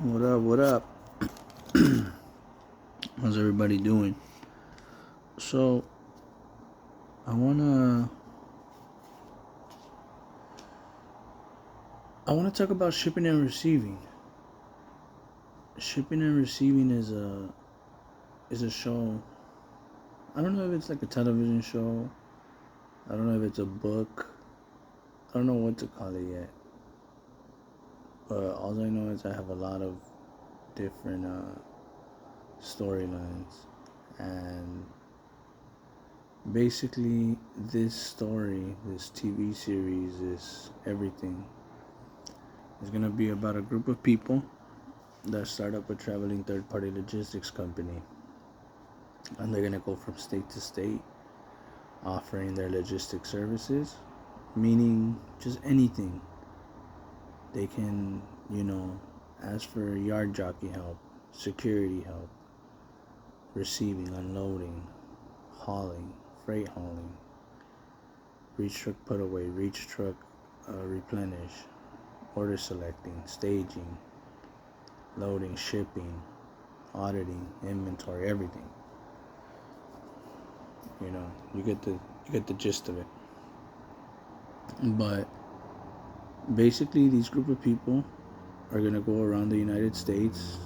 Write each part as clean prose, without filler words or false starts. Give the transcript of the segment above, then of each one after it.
What up? What up? How's everybody doing? So, I wanna I wanna talk about shipping and receiving. Shipping and receiving is a show. I don't know if it's like a television show. I don't know if it's a book. I don't know what to call it yet. But all I know is I have a lot of different storylines, and basically this story, this TV series, this everything is gonna be about a group of people that start up a traveling third-party logistics company, and they're gonna go from state to state, offering their logistic services, meaning just anything. They can, ask for yard jockey help, security help, receiving, unloading, hauling, freight hauling, reach truck put away, reach truck replenish, order selecting, staging, loading, shipping, auditing, inventory, everything. You get the gist of it. But basically, these group of people are gonna go around the United States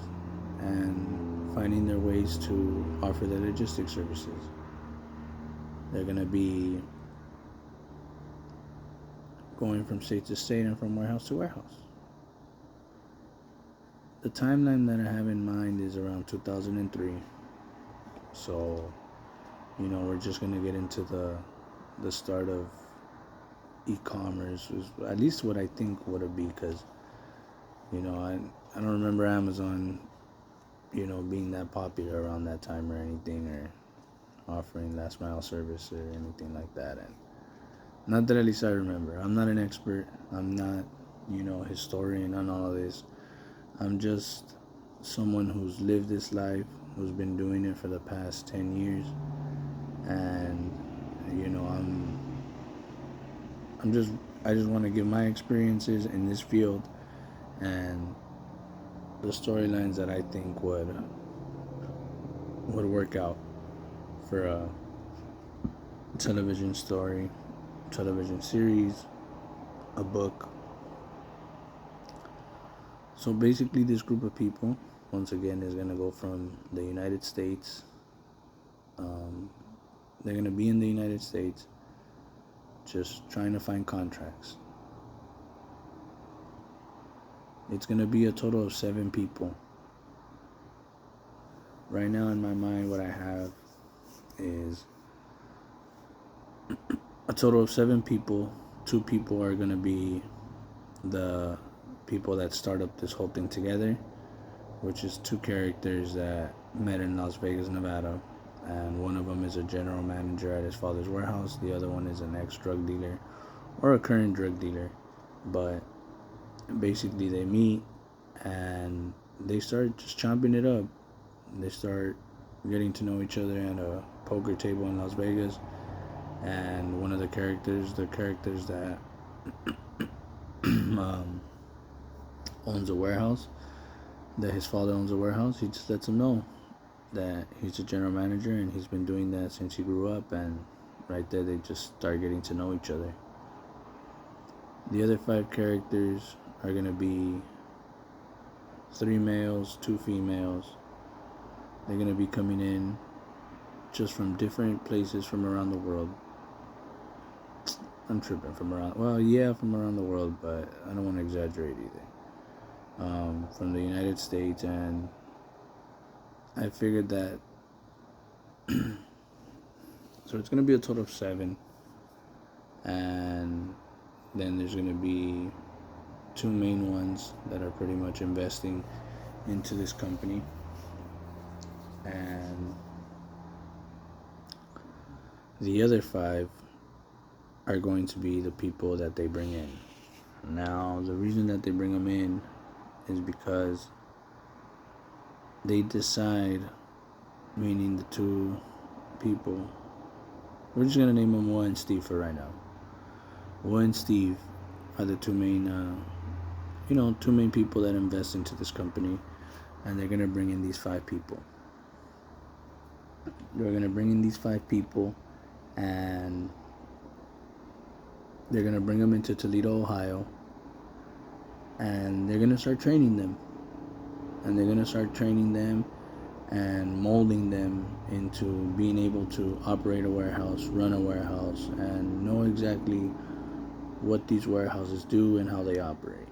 and finding their ways to offer their logistics services. They're gonna be going from state to state and from warehouse to warehouse. The timeline that I have in mind is around 2003. So, we're just gonna get into the start of e-commerce, was at least what I think would it be, because I don't remember Amazon being that popular around that time or anything, or offering last mile service or anything like that. And not that at least I remember. I'm not an expert. I'm not a historian on all of this. I'm just someone who's lived this life, who's been doing it for the past 10 years, and I just want to give my experiences in this field and the storylines that I think would work out for a television story, television series, a book. So basically, this group of people, once again, is going to go from the United States. They're going to be in the United States just trying to find contracts. It's going to be a total of 7 people. Right now in my mind, what I have is a total of 7 people. 2 people are going to be the people that start up this whole thing together, which is 2 characters that met in Las Vegas, Nevada. And one of them is a general manager at his father's warehouse. The other one is an ex-drug dealer or a current drug dealer. But basically they meet and they start just chomping it up. They start getting to know each other at a poker table in Las Vegas. And one of the characters that owns a warehouse, that his father owns a warehouse, he just lets him know that he's a general manager and he's been doing that since he grew up. And right there they just start getting to know each other. The other 5 characters are going to be 3 males, 2 females. They're going to be coming in just from different places from around the world. I'm tripping, from around the world, but I don't want to exaggerate either. From the United States, and I figured that so it's going to be a total of 7, and then there's going to be 2 main ones that are pretty much investing into this company, and the other 5 are going to be the people that they bring in. Now, the reason that they bring them in is because they decide, meaning the 2 people, we're just going to name them Will and Steve for right now. Will and Steve are the 2 main two main people that invest into this company, and they're gonna bring in these 5 people. They're gonna bring in these 5 people, and they're gonna bring them into Toledo, Ohio, and they're gonna start training them. And they're gonna start training them and molding them into being able to operate a warehouse, run a warehouse, and know exactly what these warehouses do and how they operate.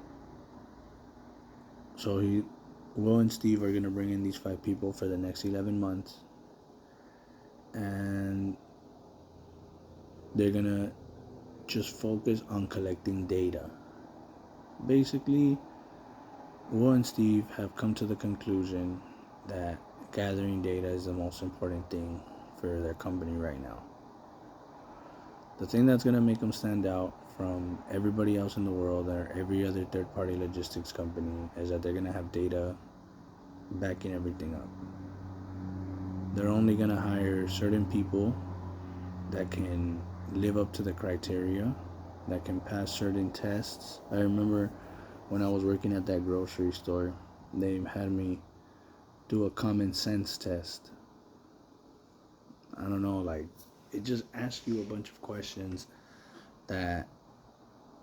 So Will and Steve are gonna bring in these 5 people for the next 11 months, and they're gonna just focus on collecting data. Basically, Will and Steve have come to the conclusion that gathering data is the most important thing for their company right now. The thing that's going to make them stand out from everybody else in the world or every other third-party logistics company is that they're going to have data backing everything up. They're only going to hire certain people that can live up to the criteria, that can pass certain tests. I remember when I was working at that grocery store, they had me do a common sense test. I don't know, like, it just asks you a bunch of questions that,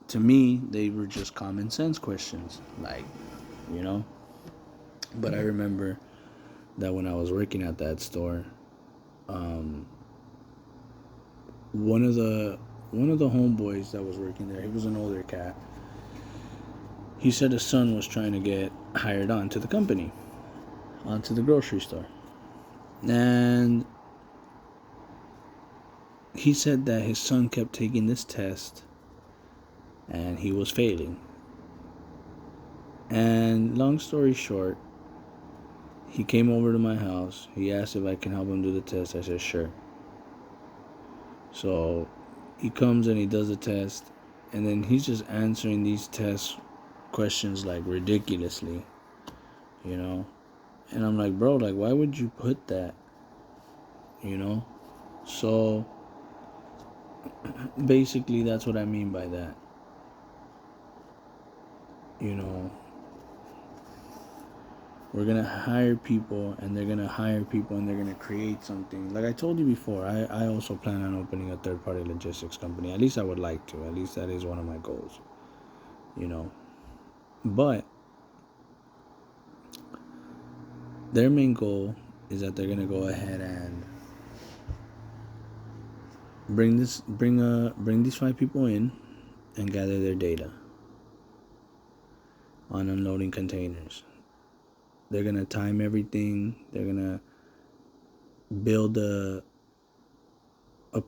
to me, they were just common sense questions, like, But I remember that when I was working at that store, one of the homeboys that was working there, he was an older cat. He said his son was trying to get hired on to the company, onto the grocery store. And he said that his son kept taking this test and he was failing. And long story short, he came over to my house. He asked if I can help him do the test. I said, sure. So he comes and he does the test, and then he's just answering these test questions like ridiculously, And I'm like, bro, like, why would you put that? So basically that's what I mean by that. We're gonna hire people, and they're gonna hire people, and they're gonna create something. Like I told you before, I also plan on opening a third-party logistics company. At least I would like to. At least that is one of my goals. But their main goal is that they're gonna go ahead and bring these 5 people in and gather their data on unloading containers. They're gonna time everything. They're gonna build a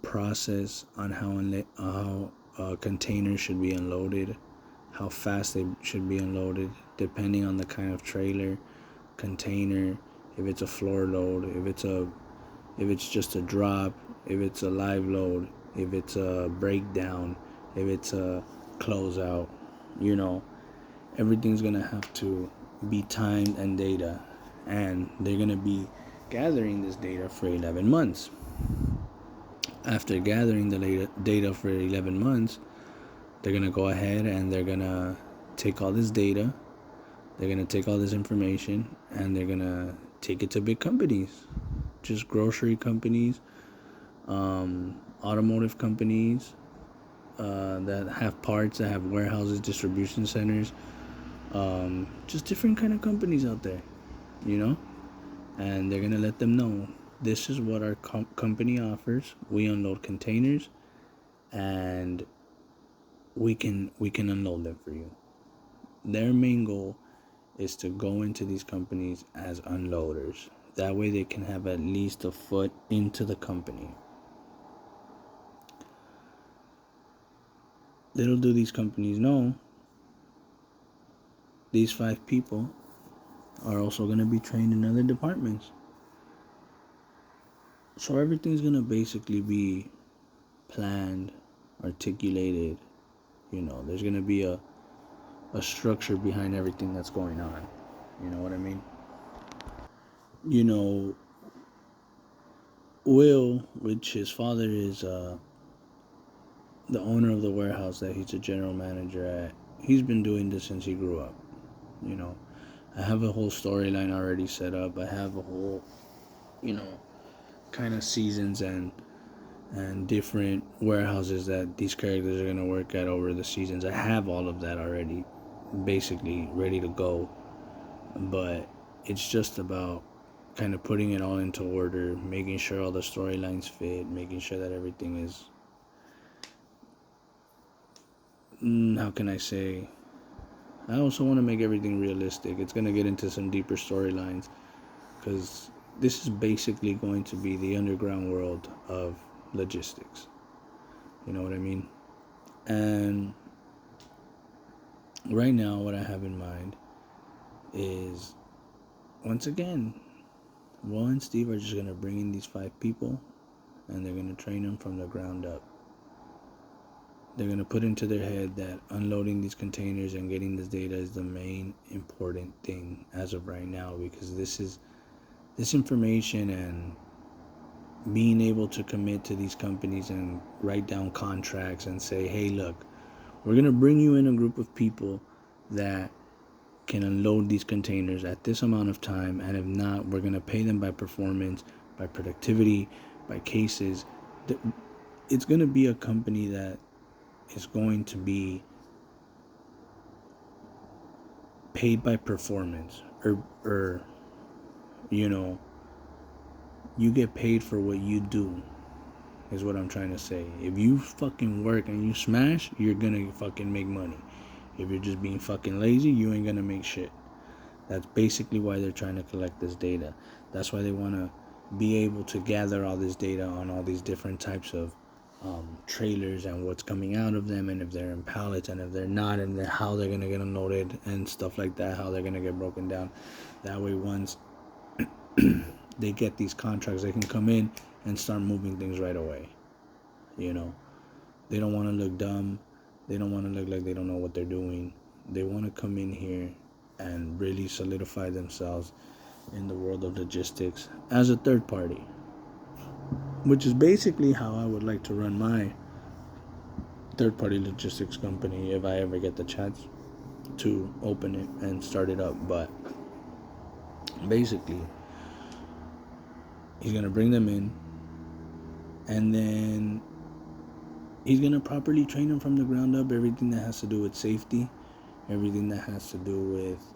process on how containers should be unloaded, how fast they should be unloaded, depending on the kind of trailer, container, if it's a floor load, if it's just a drop, if it's a live load, if it's a breakdown, if it's a closeout. Everything's gonna have to be timed and data, and they're gonna be gathering this data for 11 months. After gathering the data for 11 months, they're gonna go ahead and they're gonna take all this data, they're gonna take all this information, and they're gonna take it to big companies, just grocery companies, automotive companies that have parts, that have warehouses, distribution centers, just different kind of companies out there, and they're gonna let them know, this is what our company offers. We unload containers, and we can unload them for you. Their main goal is to go into these companies as unloaders. That way they can have at least a foot into the company. Little do these companies know, these 5 people are also going to be trained in other departments. So everything's going to basically be planned, articulated. There's going to be a structure behind everything that's going on. You know what I mean? Will, which his father is the owner of the warehouse that he's a general manager at, he's been doing this since he grew up. You know, I have a whole storyline already set up. I have a whole, kind of seasons and different warehouses that these characters are gonna work at over the seasons. I have all of that already, basically ready to go. But it's just about kind of putting it all into order, making sure all the storylines fit, making sure that everything is, how can I say, I also want to make everything realistic. It's going to get into some deeper storylines because this is basically going to be the underground world of logistics. You know what I mean? And right now, what I have in mind is, once again, Will and Steve are just going to bring in these 5 people and they're going to train them from the ground up. They're going to put into their head that unloading these containers and getting this data is the main important thing as of right now, because this information and being able to commit to these companies and write down contracts and say, hey, look, we're going to bring you in a group of people that can unload these containers at this amount of time, and if not, we're going to pay them by performance, by productivity, by cases. It's going to be a company that is going to be paid by performance, or you get paid for what you do, is what I'm trying to say. If you fucking work and you smash, you're gonna fucking make money. If you're just being fucking lazy, you ain't gonna make shit. That's basically why they're trying to collect this data. That's why they want to be able to gather all this data on all these different types of trailers and what's coming out of them, and if they're in pallets and if they're not, and then how they're gonna get unloaded and stuff like that, how they're gonna get broken down. That way, once they get these contracts, they can come in and start moving things right away. They don't want to look dumb. They don't want to look like they don't know what they're doing. They want to come in here and really solidify themselves in the world of logistics as a third party, which is basically how I would like to run my third party logistics company if I ever get the chance to open it and start it up. But basically, he's going to bring them in, and then he's going to properly train them from the ground up, everything that has to do with safety, everything that has to do with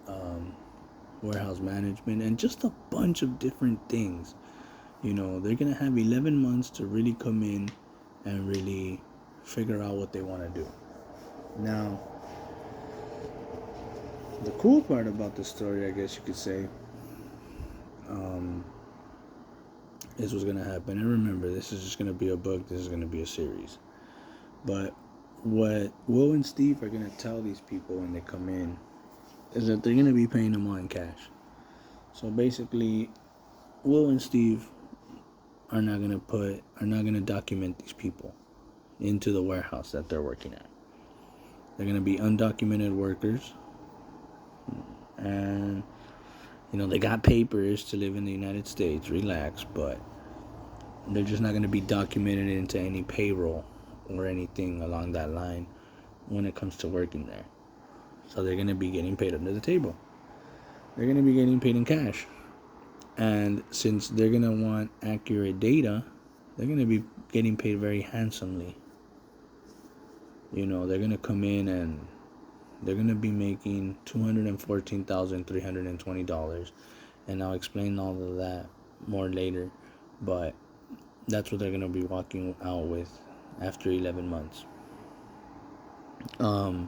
warehouse management, and just a bunch of different things. They're going to have 11 months to really come in and really figure out what they want to do. Now, the cool part about the story, I guess you could say, is what's going to happen. And remember, this is just going to be a book. This is going to be a series. But what Will and Steve are going to tell these people when they come in is that they're going to be paying them all in cash. So basically, Will and Steve are not going to document these people into the warehouse that they're working at. They're going to be undocumented workers. And, they got papers to live in the United States, relax, but they're just not going to be documented into any payroll or anything along that line when it comes to working there. So they're going to be getting paid under the table. They're going to be getting paid in cash. And since they're going to want accurate data, they're going to be getting paid very handsomely. They're going to come in and they're going to be making $214,320. And I'll explain all of that more later. But that's what they're going to be walking out with after 11 months. I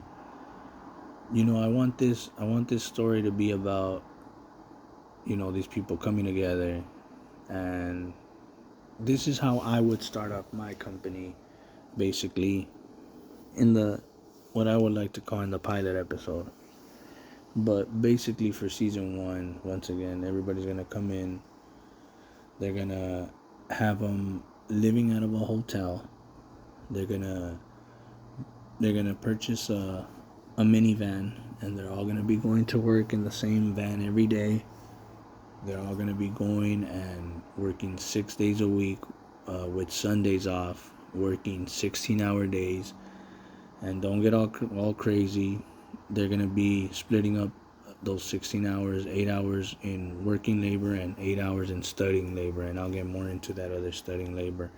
want this story to be about, these people coming together, and this is how I would start up my company, basically, in what I would like to call in the pilot episode. But basically for season 1, once again, everybody's going to come in. They're going to have them living out of a hotel. They're going to purchase a minivan, and they're all going to be going to work in the same van every day. They're all going to be going and working 6 days a week with Sundays off, working 16-hour days. And don't get all crazy. they're going to be splitting up those 16 hours, 8 hours in working labor and 8 hours in studying labor. And I'll get more into that other studying labor.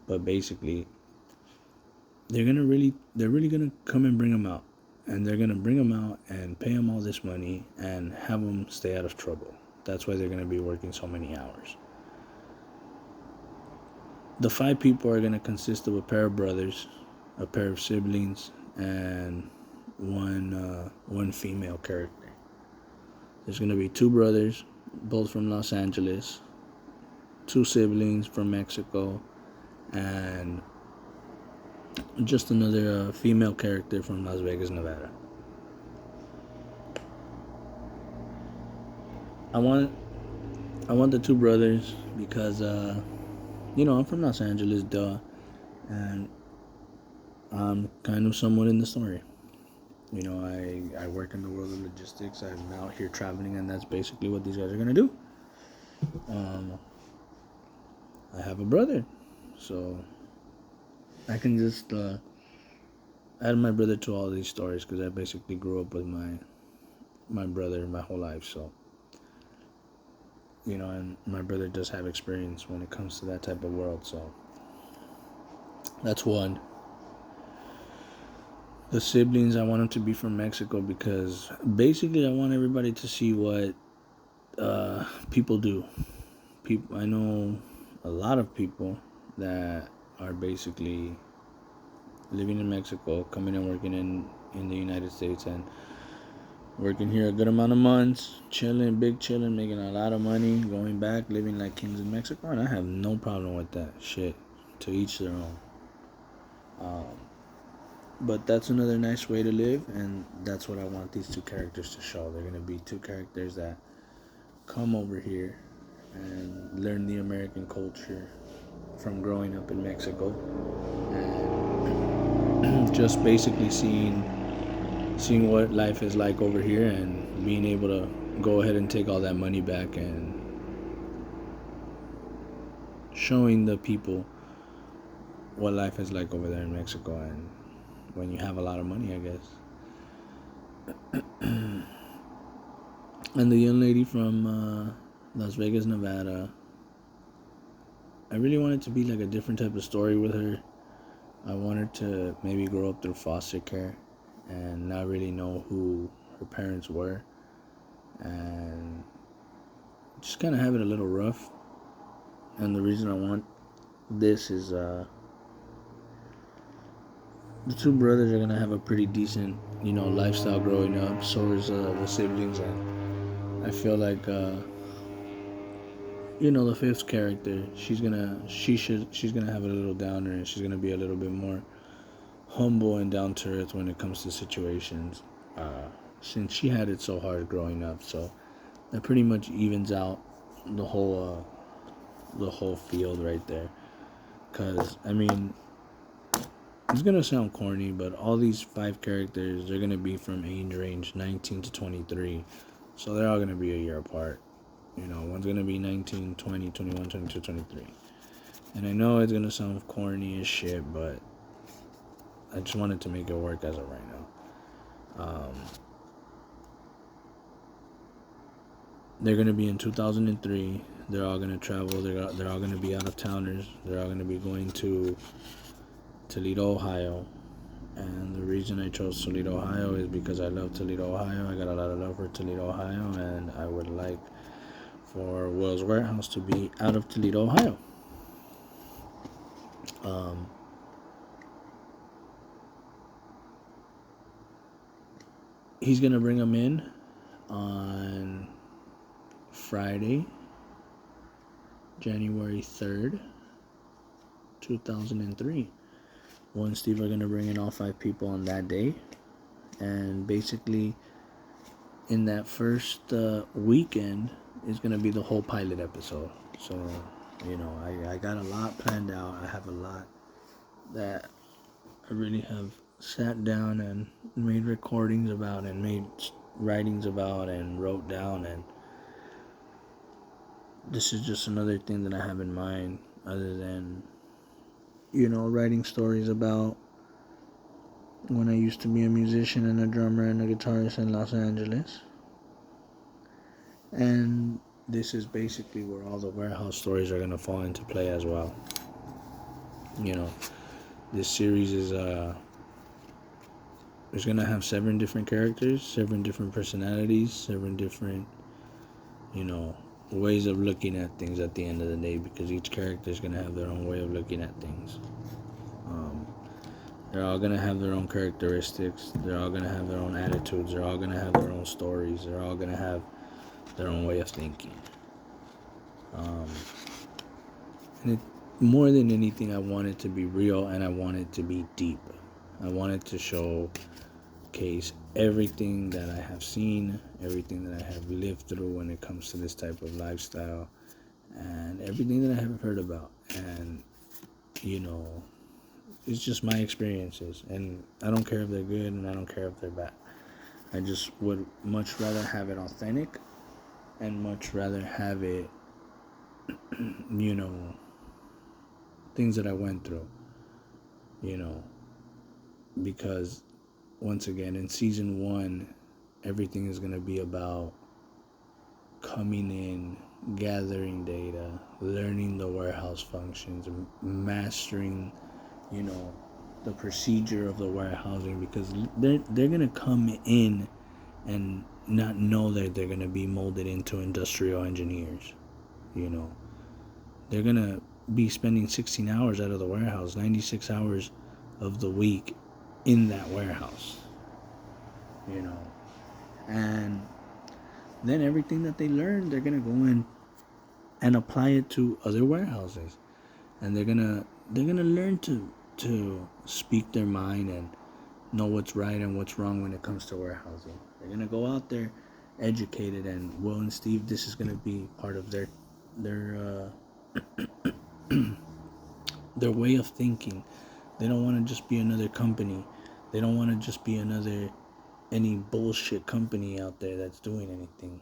But basically, they're really going to come and bring them out. And they're going to bring them out and pay them all this money and have them stay out of trouble. That's why they're going to be working so many hours. The 5 people are going to consist of a pair of brothers, a pair of siblings, and one female character. There's going to be 2 brothers, both from Los Angeles, 2 siblings from Mexico, and just another female character from Las Vegas, Nevada. I want the 2 brothers because I'm from Los Angeles, duh, and I'm kind of someone in the story. I work in the world of logistics. I'm out here traveling, and that's basically what these guys are gonna do. I have a brother, so I can just add my brother to all these stories because I basically grew up with my brother my whole life. So, and my brother does have experience when it comes to that type of world. So that's one. The siblings, I want them to be from Mexico because basically I want everybody to see what people do. I know a lot of people that are basically living in Mexico, coming and working in the United States, and working here a good amount of months, chilling, making a lot of money, going back, living like kings in Mexico, and I have no problem with that shit. To each their own. But that's another nice way to live, and that's what I want these 2 characters to show. They're going to be 2 characters that come over here and learn the American culture from growing up in Mexico, and just basically seeing what life is like over here and being able to go ahead and take all that money back and showing the people what life is like over there in Mexico, and when you have a lot of money, I guess. And the young lady from Las Vegas, Nevada, I really want it to be like a different type of story with her. I want her to maybe grow up through foster care and not really know who her parents were, and just kind of have it a little rough. And the reason I want this is the 2 brothers are gonna have a pretty decent, lifestyle growing up. So is the siblings, and I feel like the 5th character, she's gonna have a little downer, and she's gonna be a little bit more humble and down to earth when it comes to situations. Since she had it so hard growing up, so that pretty much evens out the whole field right there. Cause I mean, it's gonna sound corny, but all these 5 characters, they're gonna be from age range 19 to 23, so they're all gonna be a year apart. One's gonna be 19, 20, 21, 22, 23. And I know it's gonna sound corny as shit, but I just wanted to make it work as of right now. They're gonna be in 2003. They're all gonna travel. They're all gonna be out of towners. They're all gonna be going to Toledo, Ohio. And the reason I chose Toledo, Ohio is because I love Toledo, Ohio. I got a lot of love for Toledo, Ohio, and I would like for Will's Warehouse to be out of Toledo, Ohio. He's gonna bring them in on Friday, January 3rd, 2003. Will and Steve are gonna bring in all 5 people on that day, and basically in that first weekend is gonna be the whole pilot episode. So I got a lot planned out. I have a lot that I really have sat down and made recordings about and made writings about and wrote down, and this is just another thing that I have in mind, other than writing stories about when I used to be a musician and a drummer and a guitarist in Los Angeles. And this is basically where all the warehouse stories are going to fall into play as well. You know, this series is going to have 7 different characters, 7 different personalities, 7 different, ways of looking at things at the end of the day, because each character is going to have their own way of looking at things. They're all going to have their own characteristics. They're all going to have their own attitudes. They're all going to have their own stories. They're all going to have their own way of thinking. And it, more than anything, I want it to be real and I want it to be deep. I want it to showcase everything that I have seen, everything that I have lived through when it comes to this type of lifestyle, and everything that I have heard about. And, it's just my experiences. And I don't care if they're good and I don't care if they're bad. I just would much rather have it authentic and much rather have it, things that I went through, because once again, in season 1, everything is going to be about coming in, gathering data, learning the warehouse functions, mastering, the procedure of the warehousing, because they're going to come in and not know that they're going to be molded into industrial engineers. They're going to be spending 16 hours out of the warehouse, 96 hours of the week in that warehouse, and then everything that they learn, they're going to go in and apply it to other warehouses, and they're going to learn to speak their mind and know what's right and what's wrong when it comes to warehousing. They're going to go out there educated, and Will and Steve, this is going to be part of their their way of thinking. They don't want to just be another company. They don't want to just be any bullshit company out there that's doing anything.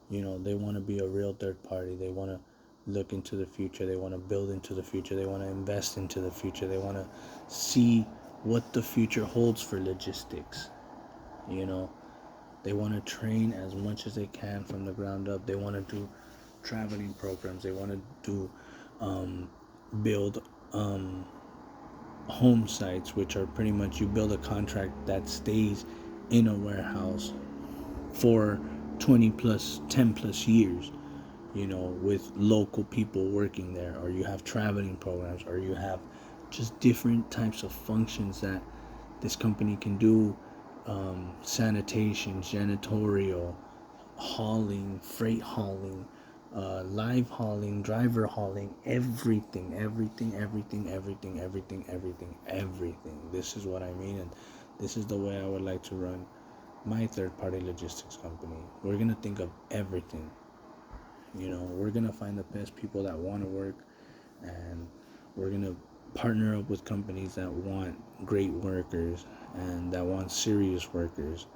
They want to be a real third party. They want to look into the future. They want to build into the future. They want to invest into the future. They want to see what the future holds for logistics. They want to train as much as they can from the ground up. They want to do traveling programs. They want to do build home sites, which are pretty much you build a contract that stays in a warehouse for 10 plus years, with local people working there, or you have traveling programs, or you have just different types of functions that this company can do, sanitation, janitorial, hauling, freight hauling, live hauling, driver hauling, everything. This is what I mean, and this is the way I would like to run my third-party logistics company. We're going to think of everything. We're going to find the best people that want to work, and we're going to partner up with companies that want great workers and that want serious workers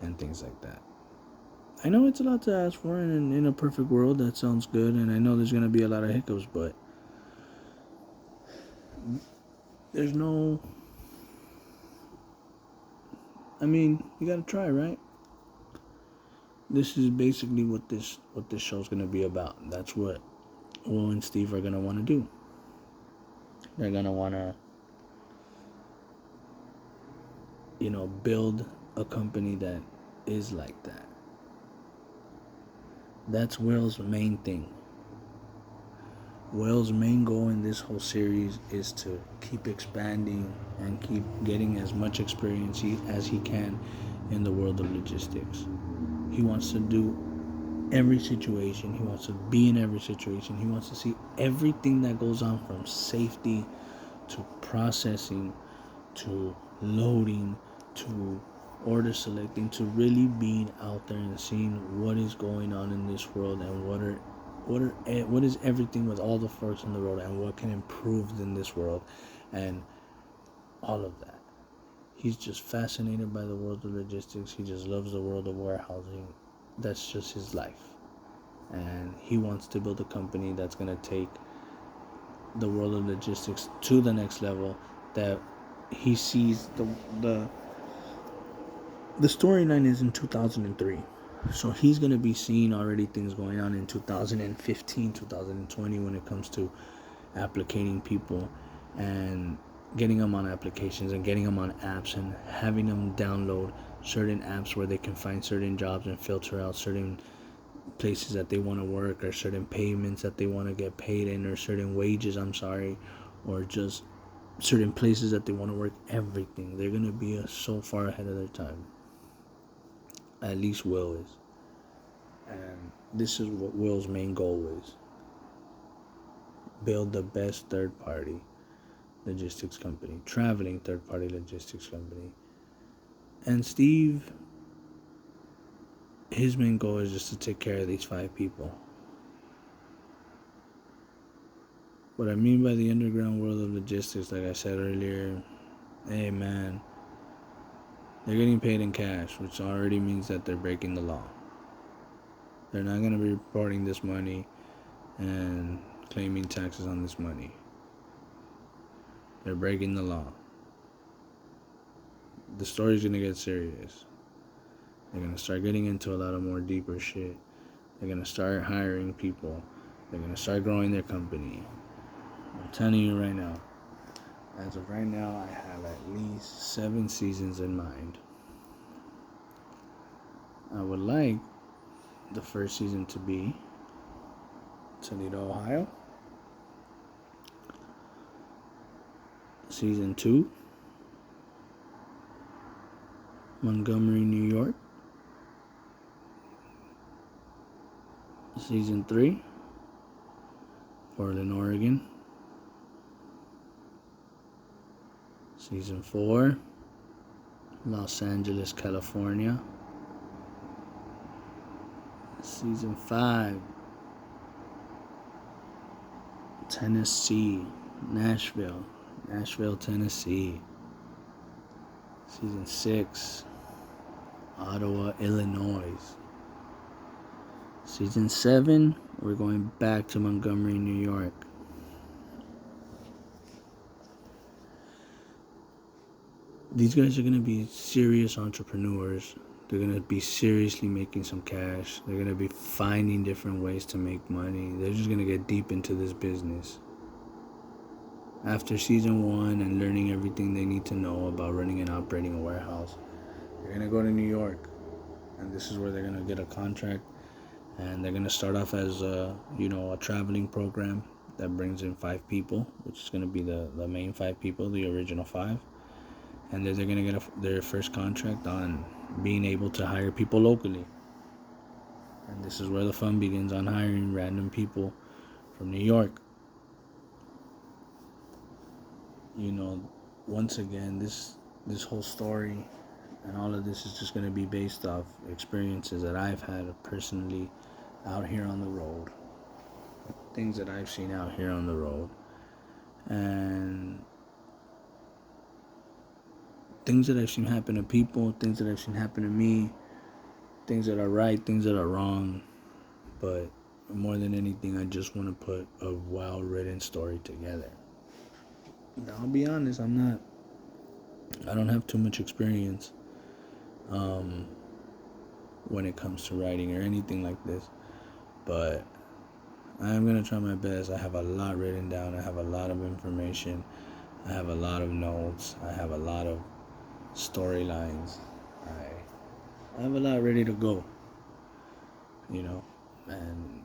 and things like that. I know it's a lot to ask for, and in a perfect world that sounds good, and I know there's going to be a lot of hiccups, but there's no... you got to try, right? This is basically what this show's going to be about. That's what Will and Steve are going to want to do. They're going to want to, build a company that is like that. That's Will's main thing. Will's main goal in this whole series is to keep expanding and keep getting as much experience as he can in the world of logistics. He wants to do every situation. He wants to be in every situation. He wants to see everything that goes on, from safety to processing to loading to order selecting, to really being out there and seeing what is going on in this world, and what is everything with all the forks in the road, and what can improve in this world, and all of that. He's just fascinated by the world of logistics. He just loves the world of warehousing. That's just his life. And he wants to build a company that's going to take the world of logistics to the next level, that he sees the the storyline is in 2003. So he's going to be seeing already things going on in 2015, 2020 when it comes to applicating people and getting them on applications and getting them on apps and having them download certain apps where they can find certain jobs and filter out certain places that they want to work, or certain payments that they want to get paid in, or certain wages, or just certain places that they want to work. Everything. They're going to be so far ahead of their time. At least Will is. And this is what Will's main goal is. Build the best third-party logistics company, traveling third-party logistics company. And Steve, his main goal is just to take care of these 5 people. What I mean by the underground world of logistics, like I said earlier, hey man, they're getting paid in cash, which already means that they're breaking the law. They're not going to be reporting this money and claiming taxes on this money. They're breaking the law. The story's going to get serious. They're going to start getting into a lot of more deeper shit. They're going to start hiring people. They're going to start growing their company. I'm telling you right now, as of right now, I have at least 7 seasons in mind. I would like the first season to be Toledo, Ohio. Season 2, Montgomery, New York. Season 3, Portland, Oregon. Season 4, Los Angeles, California. Season 5, Tennessee, Nashville, Tennessee. Season 6, Ottawa, Illinois. Season 7, we're going back to Montgomery, New York. These guys are going to be serious entrepreneurs. They're going to be seriously making some cash. They're going to be finding different ways to make money. They're just going to get deep into this business. After season 1 and learning everything they need to know about running and operating a warehouse, they're going to go to New York. And this is where they're going to get a contract. And they're going to start off as a traveling program that brings in 5 people, which is going to be the main 5 people, the original 5. And then they're going to get their first contract on being able to hire people locally. And this is where the fun begins, on hiring random people from New York. Once again, this whole story and all of this is just going to be based off experiences that I've had personally out here on the road. Things that I've seen out here on the road. And things that I've seen happen to people, things that I've seen happen to me, things that are right, things that are wrong. But more than anything, I just want to put a well-written story together. Now, I'll be honest, I don't have too much experience when it comes to writing or anything like this. But I am going to try my best. I have a lot written down. I have a lot of information. I have a lot of notes. I have a lot of storylines. I have a lot ready to go. And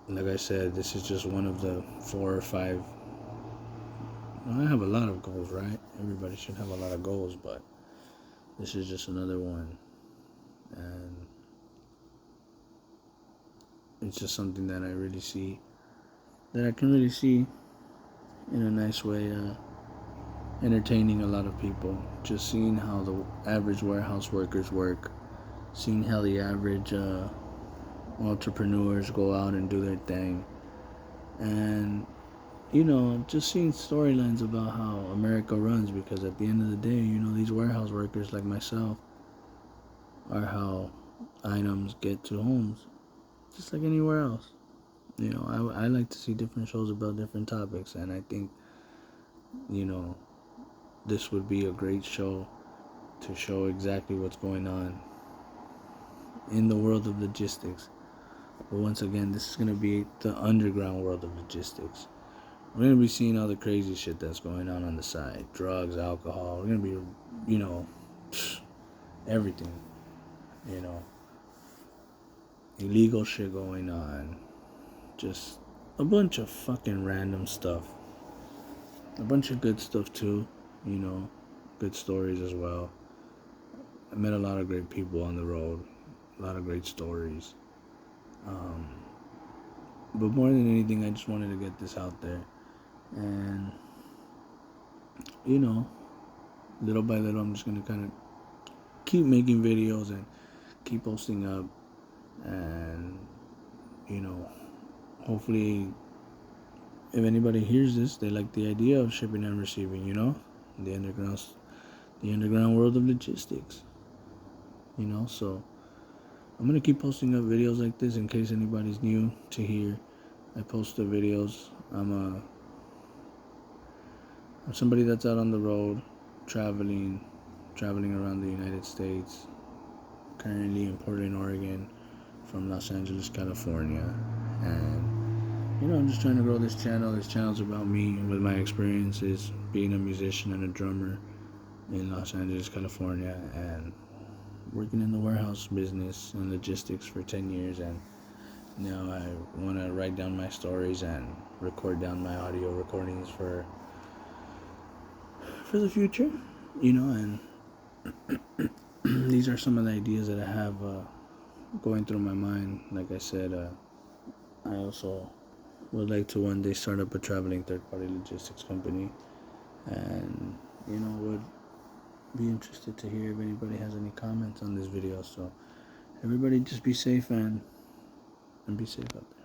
like I said, this is just one of the 4 or 5. I have a lot of goals, right? Everybody should have a lot of goals, but this is just another one. And it's just something that I can really see in a nice way, entertaining a lot of people. Just seeing how the average warehouse workers work, seeing how the average entrepreneurs go out and do their thing, and just seeing storylines about how America runs, because at the end of the day, these warehouse workers like myself are how items get to homes, just like anywhere else. I like to see different shows about different topics, and I think you know, this would be a great show to show exactly what's going on in the world of logistics. But once again, this is going to be the underground world of logistics. We're going to be seeing all the crazy shit that's going on the side. Drugs, alcohol. We're going to be, everything. Illegal shit going on. Just a bunch of fucking random stuff. A bunch of good stuff too. Good stories as well. I met a lot of great people on the road. A lot of great stories. But more than anything, I just wanted to get this out there. And, little by little, I'm just going to kind of keep making videos and keep posting up. And, hopefully, if anybody hears this, they like the idea of shipping and receiving, the underground world of logistics. So I'm going to keep posting up videos like this in case anybody's new to here. I post the videos. I'm somebody that's out on the road, traveling around the United States, currently in Portland, Oregon, from Los Angeles, California. And, I'm just trying to grow this channel. This channel's about me with my experiences being a musician and a drummer in Los Angeles, California, and working in the warehouse business and logistics for 10 years. And now I want to write down my stories and record down my audio recordings for the future, and these are some of the ideas that I have going through my mind. Like I said, I also would like to one day start up a traveling third-party logistics company, and would be interested to hear if anybody has any comments on this video. So everybody just be safe and be safe out there.